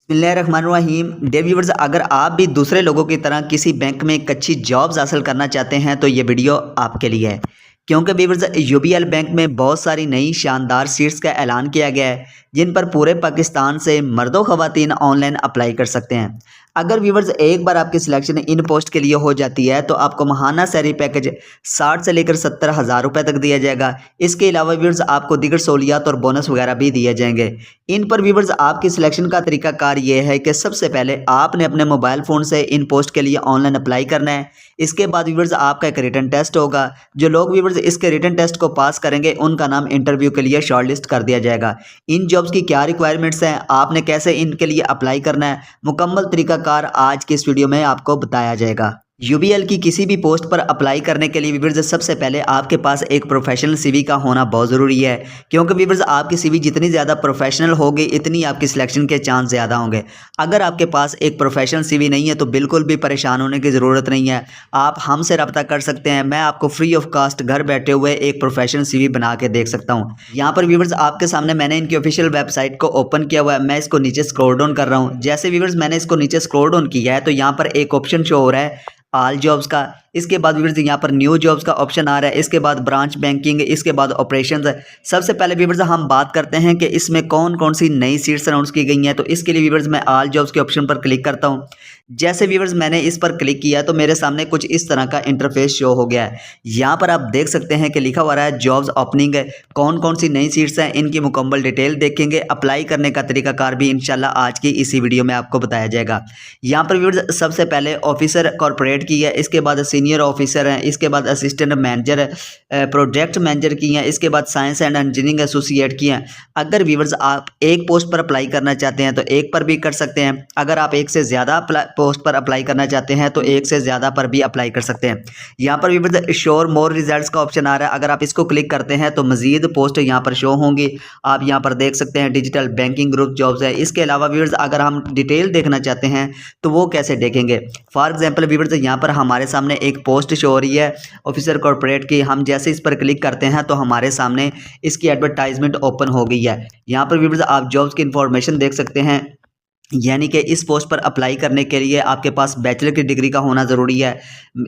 बिस्मिल्लाहिर्रहमानिर्रहीम। Dear viewers, अगर आप भी दूसरे लोगों की तरह किसी बैंक में एक अच्छी जॉब्स हासिल करना चाहते हैं तो ये वीडियो आपके लिए है, क्योंकि व्यूअर्स यूबीएल बैंक में बहुत सारी नई शानदार सीट्स का ऐलान किया गया है जिन पर पूरे पाकिस्तान से मर्दों ख़वातीन ऑनलाइन अप्लाई कर सकते हैं। अगर व्यूअर्स एक बार आपकी सिलेक्शन इन पोस्ट के लिए हो जाती है तो आपको माहाना सैलरी पैकेज 60 से लेकर 70,000 रुपये तक दिया जाएगा। इसके अलावा व्यूअर्स आपको दीगर सहूलियात और बोनस वगैरह भी दिए जाएंगे। इन पर व्यूअर्स आपकी सिलेक्शन का तरीकाकार ये है कि सबसे पहले आपने अपने मोबाइल फ़ोन से इन पोस्ट के लिए ऑनलाइन अप्लाई करना है। इसके बाद व्यूअर्स आपका एक रिटन टेस्ट होगा। जो लोग व्यूअर्स इसके रिटन टेस्ट को पास करेंगे उनका नाम इंटरव्यू के लिए शॉर्टलिस्ट कर दिया जाएगा। इन जॉब्स की क्या रिक्वायरमेंट्स हैं, आपने कैसे इनके लिए अप्लाई करना है, मुकम्मल तरीकाकार आज की इस वीडियो में आपको बताया जाएगा। यूबीएल की किसी भी पोस्ट पर अप्लाई करने के लिए व्यूअर्स सबसे पहले आपके पास एक प्रोफेशनल सीवी का होना बहुत ज़रूरी है, क्योंकि व्यूअर्स आपकी सीवी जितनी ज़्यादा प्रोफेशनल होगी इतनी आपकी सिलेक्शन के चांस ज़्यादा होंगे। अगर आपके पास एक प्रोफेशनल सीवी नहीं है तो बिल्कुल भी परेशान होने की ज़रूरत नहीं है, आप हमसे रब्ता कर सकते हैं। मैं आपको फ्री ऑफ कास्ट घर बैठे हुए एक प्रोफेशनल सीवी बना के देख सकता हूँ। यहाँ पर व्यूअर्स आपके सामने मैंने इनकी ऑफिशियल वेबसाइट को ओपन किया हुआ है। मैं इसको नीचे स्क्रॉल डाउन कर रहा हूँ। जैसे व्यूअर्स मैंने इसको नीचे स्क्रॉल डाउन किया है तो यहाँ पर एक ऑप्शन शो हो रहा है ऑल जॉब्स का। इसके बाद व्यूअर्स यहाँ पर न्यू जॉब्स का ऑप्शन आ रहा है। इसके बाद ब्रांच बैंकिंग, इसके बाद ऑपरेशंस। सबसे पहले व्यूअर्स हम बात करते हैं कि इसमें कौन कौन सी नई सीट्स अनाउंस की गई हैं। तो इसके लिए व्यूअर्स मैं ऑल जॉब्स के ऑप्शन पर क्लिक करता हूँ। जैसे व्यूअर्स मैंने इस पर क्लिक किया तो मेरे सामने कुछ इस तरह का इंटरफेस शो हो गया है। यहाँ पर आप देख सकते हैं कि लिखा हुआ रहा है जॉब्स ओपनिंग है, कौन कौन सी नई सीट्स हैं, इनकी मुकम्मल डिटेल देखेंगे। अप्लाई करने का तरीकाकार भी इंशाल्लाह आज की इसी वीडियो में आपको बताया जाएगा। यहाँ पर व्यूअर्स सबसे पहले ऑफिसर कॉर्पोरेट की है, इसके बाद सीनियर ऑफिसर हैं, इसके बाद असिस्टेंट मैनेजर, प्रोजेक्ट मैनेजर की हैं, इसके बाद साइंस एंड इंजीनियरिंग एसोसिएट की हैं। अगर व्यूअर्स आप एक पोस्ट पर अप्लाई करना चाहते हैं तो एक पर भी कर सकते हैं। अगर आप एक से ज़्यादा पोस्ट पर अप्लाई करना चाहते हैं तो एक से ज़्यादा पर भी अप्लाई कर सकते हैं। यहाँ पर व्यूअर्स श्योर मोर रिजल्ट्स का ऑप्शन आ रहा है। अगर आप इसको क्लिक करते हैं तो मजीद पोस्ट यहाँ पर शो होंगी। आप यहाँ पर देख सकते हैं डिजिटल बैंकिंग ग्रुप जॉब्स है। इसके अलावा व्यूअर्स अगर हम डिटेल देखना चाहते हैं तो वो कैसे देखेंगे। फॉर एग्जाम्पल व्यूअर्स यहाँ पर हमारे सामने एक पोस्ट शो हो रही है ऑफिसर कॉर्पोरेट की। हम जैसे इस पर क्लिक करते हैं तो हमारे सामने इसकी एडवर्टाइजमेंट ओपन हो गई है। यहाँ पर व्यूअर्स आप जॉब्स की इंफॉर्मेशन देख सकते हैं, यानी कि इस पोस्ट पर अप्लाई करने के लिए आपके पास बैचलर की डिग्री का होना ज़रूरी है।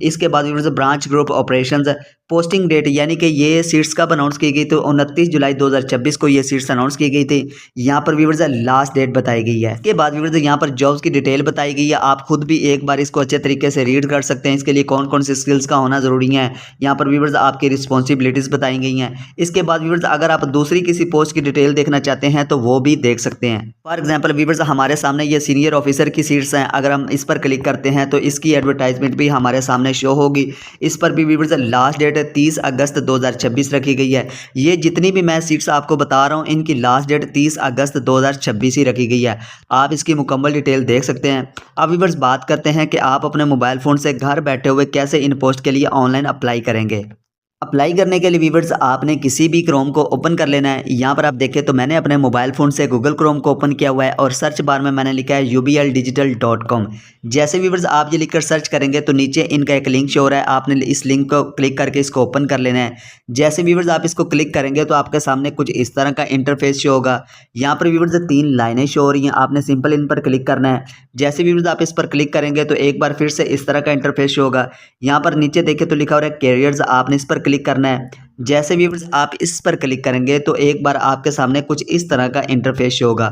इसके बाद viewers branch group operations, posting date, यानी कि ये सीट्स कब अनाउंस की गई तो 29 जुलाई 2026 को ये सीट्स अनाउंस की गई थी। यहाँ पर व्यूअर्स लास्ट डेट बताई गई है। इसके बाद व्यूअर्स यहाँ पर जॉब्स की डिटेल बताई गई है। आप खुद भी एक बार इसको अच्छे तरीके से रीड कर सकते हैं। इसके लिए कौन कौन सी स्किल्स का होना ज़रूरी है। यहाँ पर व्यूअर्स आपकी रिस्पॉन्सिबिलिटीज़ बताई गई हैं। इसके बाद व्यूअर्स अगर आप दूसरी किसी पोस्ट की डिटेल देखना चाहते हैं तो वो भी देख सकते हैं। फॉर एग्जाम्पल व्यूअर्स हमारे सामने ये सीनियर ऑफिसर की सीट्स हैं। अगर हम इस पर क्लिक करते हैं तो इसकी एडवर्टाइजमेंट भी हमारे सामने शो होगी। इस पर भी व्यूअर्स लास्ट डेट 30 अगस्त 2026 रखी गई है। ये जितनी भी मैं सीट्स आपको बता रहा हूँ इनकी लास्ट डेट 30 अगस्त 2026 ही रखी गई है। आप इसकी मुकम्मल डिटेल देख सकते हैं। अब व्यूअर्स बात करते हैं कि आप अपने मोबाइल फ़ोन से घर बैठे हुए कैसे इन पोस्ट के लिए ऑनलाइन अप्लाई करेंगे। अप्लाई करने के लिए व्यूअर्स आपने किसी भी क्रोम को ओपन कर लेना है। यहाँ पर आप देखें तो मैंने अपने मोबाइल फ़ोन से गूगल क्रोम को ओपन किया हुआ है और सर्च बार में मैंने लिखा है ubldigital.com। जैसे व्यूअर्स आप ये लिखकर सर्च करेंगे तो नीचे इनका एक लिंक शो हो रहा है। आपने इस लिंक को क्लिक करके इसको ओपन कर लेना है। जैसे व्यूअर्स आप इसको क्लिक करेंगे तो आपके सामने कुछ इस तरह का इंटरफेस शो होगा। यहाँ पर व्यूअर्स 3 लाइनें शो हो रही हैं। आपने सिंपल इन पर क्लिक करना है। जैसे व्यूअर्स आप इस पर क्लिक करेंगे तो एक बार फिर से इस तरह का इंटरफेस शो होगा। यहाँ पर नीचे देखें तो लिखा हो रहा है कैरियर्स, आपने इस पर क्लिक करना है। जैसे व्यूअर्स आप इस पर क्लिक करेंगे तो एक बार आपके सामने कुछ इस तरह का इंटरफेस शो होगा।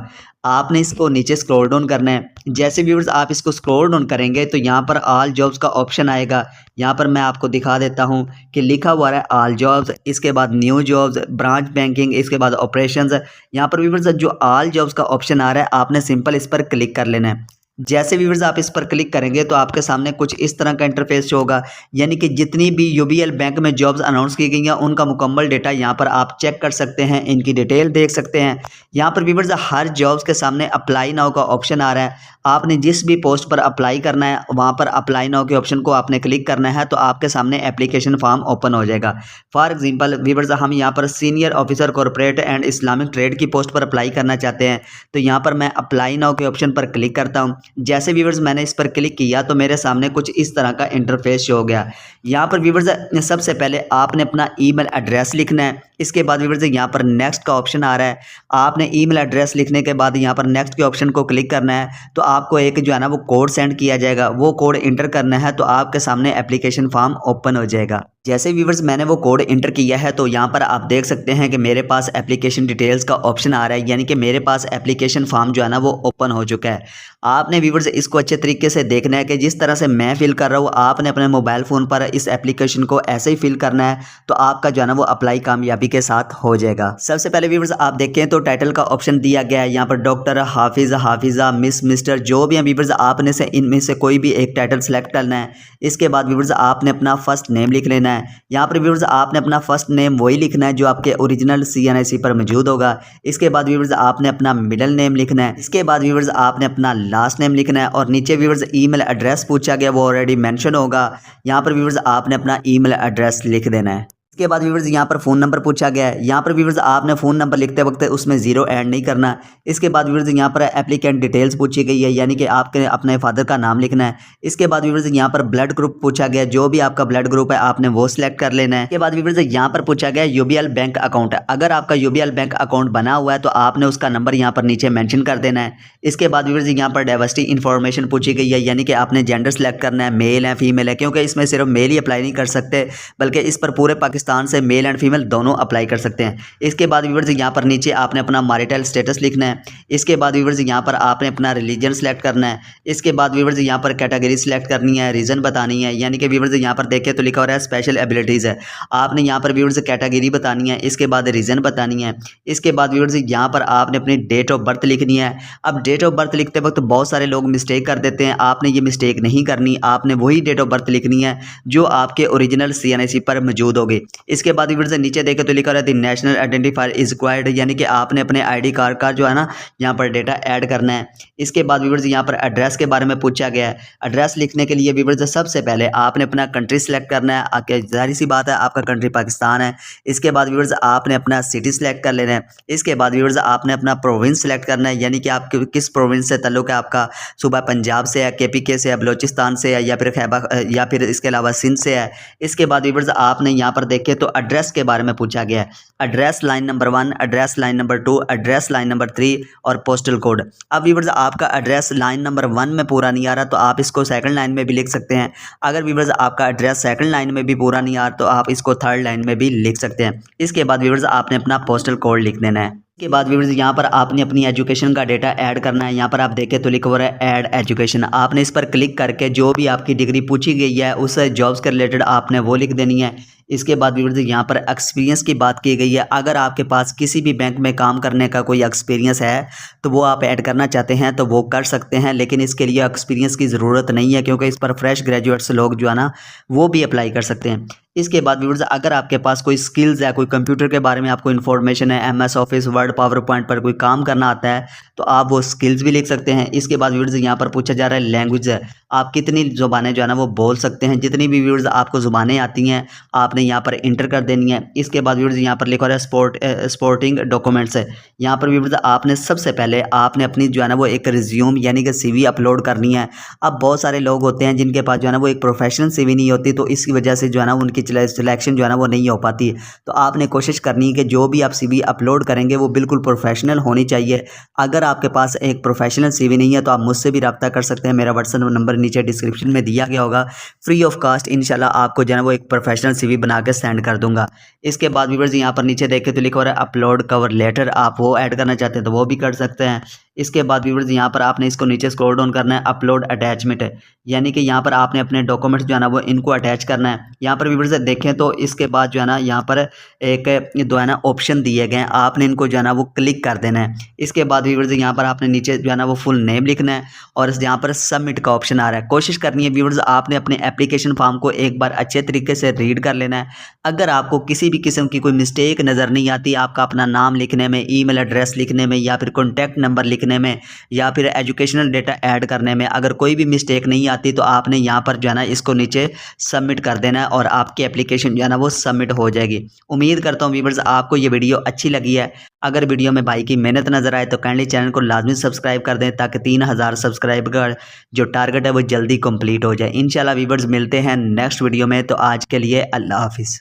आपने इसको नीचे स्क्रॉल डाउन करना है। जैसे व्यूअर्स आप इसको स्क्रॉल डाउन करेंगे तो यहाँ पर ऑल जॉब्स का ऑप्शन आएगा। यहाँ पर मैं आपको दिखा देता हूँ कि लिखा हुआ है ऑल जॉब्स, इसके बाद न्यू जॉब्स, ब्रांच बैंकिंग, इसके बाद ऑपरेशंस। यहाँ पर व्यूअर्स जो ऑल जॉब्स का ऑप्शन आ रहा है आपने सिंपल इस पर क्लिक कर लेना है। जैसे व्यूअर्स आप इस पर क्लिक करेंगे तो आपके सामने कुछ इस तरह का इंटरफेस होगा, यानी कि जितनी भी यूबीएल बैंक में जॉब्स अनाउंस की गई हैं उनका मुकम्मल डेटा यहाँ पर आप चेक कर सकते हैं, इनकी डिटेल देख सकते हैं। यहाँ पर व्यूअर्स हर जॉब्स के सामने अप्लाई नाउ का ऑप्शन आ रहा है। आपने जिस भी पोस्ट पर अप्लाई करना है वहाँ पर अप्लाई नाउ के ऑप्शन को आपने क्लिक करना है तो आपके सामने एप्लीकेशन फॉर्म ओपन हो जाएगा। फॉर एग्जाम्पल व्यूअर्स हम यहाँ पर senior officer corporate and Islamic trade की पोस्ट पर अप्लाई करना चाहते हैं तो यहाँ पर मैं अप्लाई नाउ के ऑप्शन पर क्लिक करता हूँ। जैसे व्यूअर्स मैंने इस पर क्लिक किया तो मेरे सामने कुछ इस तरह का इंटरफेस शो हो गया। यहाँ पर व्यूअर्स सबसे पहले आपने अपना ईमेल एड्रेस लिखना है। इसके बाद व्यूअर्स यहाँ पर नेक्स्ट का ऑप्शन आ रहा है। आपने ईमेल एड्रेस लिखने के बाद यहाँ पर नेक्स्ट के ऑप्शन को क्लिक करना है, तो आपको एक जो है ना वो कोड सेंड किया जाएगा, वो कोड इंटर करना है, तो आपके सामने एप्लीकेशन फॉर्म ओपन हो जाएगा। जैसे व्यूअर्स मैंने वो कोड इंटर किया है तो यहाँ पर आप देख सकते हैं कि मेरे पास एप्लीकेशन डिटेल्स का ऑप्शन आ रहा है, यानी कि मेरे पास एप्लीकेशन फॉर्म जो है ना वो ओपन हो चुका है। आपने व्यूअर्स इसको अच्छे तरीके से देखना है कि जिस तरह से मैं फिल कर रहा हूँ आपने अपने मोबाइल फ़ोन पर इस एप्लीकेशन को ऐसे ही फिल करना है, तो आपका जो है ना वो अप्लाई कामयाबी के साथ हो जाएगा। सबसे पहले व्यूअर्स आप देखें तो टाइटल का ऑप्शन दिया गया है, यहाँ पर डॉक्टर, हाफिज़, हाफिज़ा, मिस, मिस्टर, जो भी हैं व्यूअर्स आपने से इनमें से कोई भी एक टाइटल सेलेक्ट करना है। इसके बाद व्यूअर्स आपने अपना फर्स्ट नेम लिख लेना है। यहाँ पर व्यूअर्स आपने अपना फर्स्ट नेम वही लिखना है जो आपके ओरिजिनल CNIC पर मौजूद होगा। इसके बाद व्यूअर्स आपने अपना मिडिल नेम लिखना है। इसके बाद व्यूअर्स आपने अपना लास्ट नेम लिखना है और नीचे व्यूअर्स ईमेल एड्रेस पूछा गया वो ऑलरेडी मेंशन होगा। यहाँ पर व्यूअर्स आपने अपना ईमेल एड्रेस लिख देना है। इसके बाद व्यूअर्स यहाँ पर फ़ोन नंबर पूछा गया है। यहाँ पर व्यूअर्स आपने फ़ोन नंबर लिखते वक्त उसमें 0 ऐड नहीं करना। इसके बाद व्यूअर्स यहाँ पर एप्लीकेंट डिटेल्स पूछी गई है, यानी कि आपके अपने फादर का नाम लिखना है। इसके बाद व्यूअर्स यहाँ पर ब्लड ग्रुप पूछा गया, जो भी आपका ब्लड ग्रुप है आपने वो सिलेक्ट कर लेना है। इसके बाद व्यूअर्स यहाँ पर पूछा गया UBL बैंक अकाउंट है। अगर आपका UBL बैंक अकाउंट बना हुआ है तो आपने उसका नंबर यहाँ पर नीचे मैंशन कर देना है। इसके बाद व्यूअर्स यहाँ पर डाइवर्सिटी इन्फॉर्मेशन पूछी गई है, यानी कि आपने जेंडर सेलेक्ट करना है, मेल है फीमेल है, क्योंकि इसमें सिर्फ मेल ही अप्लाई नहीं कर सकते बल्कि इस पर पूरे पाकिस्तान से मेल एंड फीमेल दोनों अप्लाई कर सकते हैं। इसके बाद व्यूअर्स यहाँ पर नीचे आपने अपना मैरिटल स्टेटस लिखना है। इसके बाद व्यूअर्स यहाँ पर आपने अपना रिलीजन सेलेक्ट करना है। इसके बाद व्यूअर्स यहाँ पर कैटेगरी सेलेक्ट करनी है, रीज़न बतानी है, यानी कि व्यूअर्स यहाँ पर देखें तो लिखा हो रहा है स्पेशल एबिलिटीज़ है। आपने यहाँ पर व्यूअर्स कैटेगरी बतानी है, इसके बाद रीज़न बतानी है। इसके बाद व्यूअर्स यहाँ पर आपने अपनी डेट ऑफ बर्थ लिखनी है। अब डेट ऑफ बर्थ लिखते वक्त बहुत सारे लोग मिस्टेक कर देते हैं, आपने ये मिस्टेक नहीं करनी, आपने वही डेट ऑफ बर्थ लिखनी है जो आपके ओरिजिनल CNIC पर मौजूद होगी। इसके बाद व्यूअर्स नीचे देखें तो लिखा रहता है नेशनल आइडेंटिफायर इज रिक्वायर्ड, यानी कि आपने अपने ID कार्ड का जो है ना यहाँ पर डेटा ऐड करना है। इसके बाद व्यूअर्स यहाँ पर एड्रेस के बारे में पूछा गया है। एड्रेस लिखने के लिए व्यूअर्स सबसे पहले आपने अपना कंट्री सेलेक्ट करना है। आपके जाहिर सी बात है आपका कंट्री पाकिस्तान है। इसके बाद व्यूअर्स आपने अपना सिटी सेलेक्ट कर लेना है। इसके बाद व्यूअर्स आपने अपना प्रोविंस सेलेक्ट करना है, यानी कि आप किस प्रोविंस से ताल्लुक है, आपका सूबा पंजाब से है, KPK से है, बलोचिस्तान से है, या फिर खैबर या फिर इसके अलावा सिंध से है। इसके बाद व्यूअर्स आपने यहाँ पर देखे तो एड्रेस के बारे में पूछा गया है, address line number 1, address line number 2, address line number 3 और पोस्टल कोड। अब व्यूअर्स आपका एड्रेस लाइन नंबर 1 में पूरा नहीं आ रहा तो आप इसको सेकंड लाइन में भी लिख सकते हैं। अगर व्यूअर्स आपका एड्रेस सेकंड लाइन में भी पूरा नहीं आ रहा तो आप इसको थर्ड लाइन में भी लिख सकते हैं। इसके बाद व्यूअर्स आपने अपना पोस्टल कोड लिख देना है। इसके बाद व्यूअर्स यहाँ पर आपने अपनी एजुकेशन का डेटा ऐड करना है। यहाँ पर आप देखें तो लिखा हुआ है ऐड एजुकेशन। आपने इस पर क्लिक करके जो भी आपकी डिग्री पूछी गई है उस जॉब्स के रिलेटेड आपने वो लिख देनी है। इसके बाद व्यूअर्स यहाँ पर एक्सपीरियंस की बात की गई है। अगर आपके पास किसी भी बैंक में काम करने का कोई एक्सपीरियंस है तो वो आप ऐड करना चाहते हैं तो वो कर सकते हैं, लेकिन इसके लिए एक्सपीरियंस की ज़रूरत नहीं है क्योंकि इस पर फ्रेश ग्रेजुएट्स लोग जो है ना वो भी अप्लाई कर सकते हैं। इसके बाद व्यूअर्स अगर आपके पास कोई स्किल्स है, कोई कंप्यूटर के बारे में आपको इन्फॉर्मेशन है, MS office, word, power point पर कोई काम करना आता है तो आप वो स्किल्स भी लिख सकते हैं। इसके बाद व्यूअर्स यहाँ पर पूछा जा रहा है लैंग्वेज है, आप कितनी ज़ुबानें जो है ना वो बोल सकते हैं। जितनी भी व्यूअर्स आपको ज़ुबानें आती हैं आपने यहाँ पर इंटर कर देनी है। इसके बाद व्यूअर्स यहाँ पर लिखा रहा है स्पोर्टिंग डॉक्यूमेंट्स है। यहाँ पर व्यूअर्स आपने सबसे पहले आपने अपनी जो है ना वो एक रिज्यूम यानी कि CV अपलोड करनी है। अब बहुत सारे लोग होते हैं जिनके पास जो है ना वो एक प्रोफेशनल CV नहीं होती, तो इसकी वजह से जो है ना उनकी सिलेक्शन जो है ना वो नहीं हो पाती। तो आपने कोशिश करनी है कि जो भी आप CV अपलोड करेंगे वो बिल्कुल प्रोफेशनल होनी चाहिए। अगर आपके पास एक प्रोफेशनल CV नहीं है तो आप मुझसे भी रब्ता कर सकते हैं। मेरा व्हाट्सएप नंबर नीचे डिस्क्रिप्शन में दिया गया होगा। फ्री ऑफ कास्ट इंशाल्लाह आपको जो है ना वो एक प्रोफेशनल CV बना के सेंड कर दूंगा। इसके बाद व्यूअर्स यहाँ पर नीचे देखें तो लिखा हो रहा है अपलोड कवर लेटर, आप वो ऐड करना चाहते हैं तो वो भी कर सकते हैं। इसके बाद व्यूअर्स यहाँ पर आपने इसको नीचे स्क्रॉल डाउन करना है, अपलोड अटैचमेंट है, यानी कि यहाँ पर आपने अपने डॉक्यूमेंट्स जो है ना वो इनको अटैच करना है। यहाँ पर व्यूअर्स देखें तो इसके बाद जो है ना यहाँ पर एक जो है ना ऑप्शन दिए गए हैं, आपने इनको जो है ना वो क्लिक कर देना है। इसके बाद व्यूअर्स यहाँ पर आपने नीचे जो है ना वो फुल नेम लिखना है और यहाँ पर सबमिट का ऑप्शन आ रहा है। कोशिश करनी है व्यूअर्स आपने अपने एप्लीकेशन फॉर्म को एक बार अच्छे तरीके से रीड कर लेना है। अगर आपको किसी भी किस्म की कोई मिस्टेक नज़र नहीं आती, आपका अपना नाम लिखने में, ईमेल एड्रेस लिखने में, या फिर कॉन्टैक्ट नंबर लिखने में, या फिर एजुकेशनल डेटा ऐड करने में, अगर कोई भी मिस्टेक नहीं आती तो आपने यहाँ पर जो है ना इसको नीचे सबमिट कर देना है और आपकी एप्लीकेशन जो है ना वो सबमिट हो जाएगी। उम्मीद करता हूँ व्यूअर्स आपको ये वीडियो अच्छी लगी है। अगर वीडियो में भाई की मेहनत नजर आए तो काइंडली चैनल को लाजमी सब्सक्राइब कर दें ताकि 3000 सब्सक्राइबर का जो टारगेट है वो जल्दी कंप्लीट हो जाए। इंशाल्लाह व्यूअर्स मिलते हैं नेक्स्ट वीडियो में, तो आज के लिए अल्लाह हाफिज़।